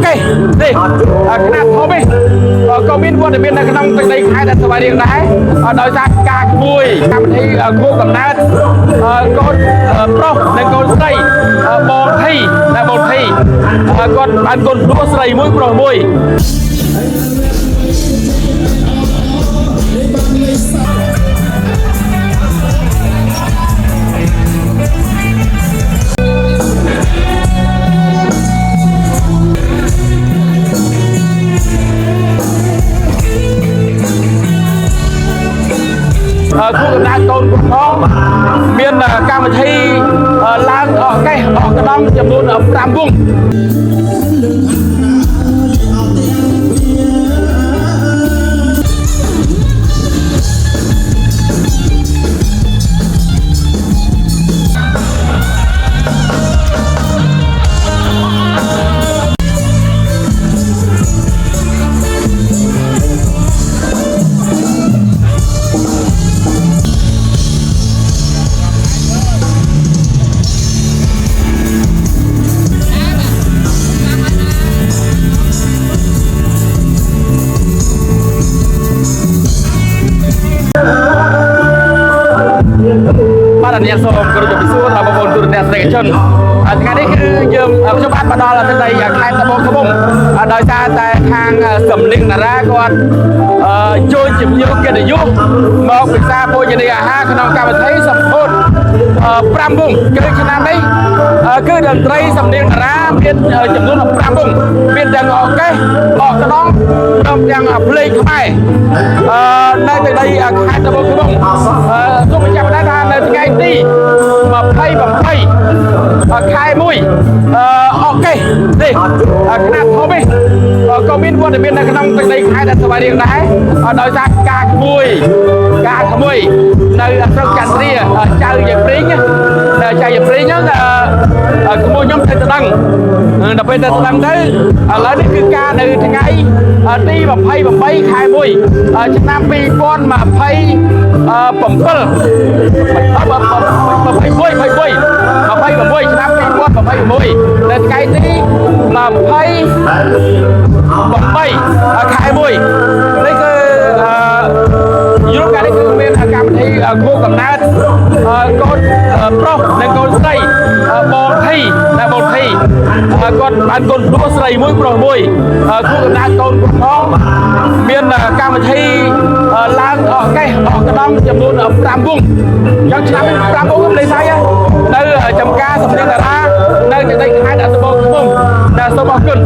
เคนี่ขนาดทอมบี้ก็มีวัตถุดิบในขนมในขายแต่สบายดีได้โดยจากการคุยทำที่คู่กับนัดก้นโปรในก้นใส่บอลที่ในบอลที่ก้นอันก้นรู้ใส่มุ้ยโปรมุ้ยคู่กับนัดก้นน้องเมียนการมาที่ล้างแก้ออกกระดองจำนวนตามวงบ้านอันนี้ส่งกระจกพิสูจน์เราบางคนดูในสเตชันงานนี้คือยืมชาวบ้านมาดอลเราจะได้อยากขายตะบงขบุงโดยการแต่ทางสำลิงนะก่อนโจยจิบโยกเกิดยุมองปิดซาโปยในอาหารขนมการใช้สมบูรณ์ปรามบุ้งคือขนาดนี้คือดนตรีสำลิงนะเป็นจำนวนปรามบุ้งเป็นอย่างออกแก่ออกกระดองอย่างเพลงเข้าไปในแต่ใดขายตะบงขบุงทุกประจำได้ทานในไงตีมาไพ่แบบไพ่ขายมุ้ยโอเคนี่ขนาดทอมบี้ก็มีวัตถุดิบในขนมในขายแต่สบายดีได้โดยจากการมุ้ยในสังกัดนี้เจ้าอย่างปริ้งเจ้าอย่างปริ้งนั้นขโมยย่อมเทตะดังแต่เป็นเทตะดังได้แล้วนี่คือการในทั้งไงตีแบบไพ่แบบไพ่ขายมุ้ยชนะปีก้อนมาไพ่ผมเปิลมาไพ่มุ้ยมาไพ่แบบมุ้ยชนะปีก้อนมาไพ่มุ้ยในไงที่มาไพ่แบบไพ่ขายมุ้ยนี่คือยุคการนี้คือเป็นอาการที่คู่กับนัดก้นโปรในก้นใส่บอลที่ในบอลที่ก้นอันก้นรู้ใส่มุ้ยโปรมุ้ยคู่กับนัดก้นน้องเมียนการมาที่ล้างแก้ออกกระดองจำนวนตามวงยังชนะเป็นตามวงก็เลยใช่ในจำการสำเนียงแต่ละในจะได้ขายแต่สมบูรณ์ในสมบูรณ์ขึ้น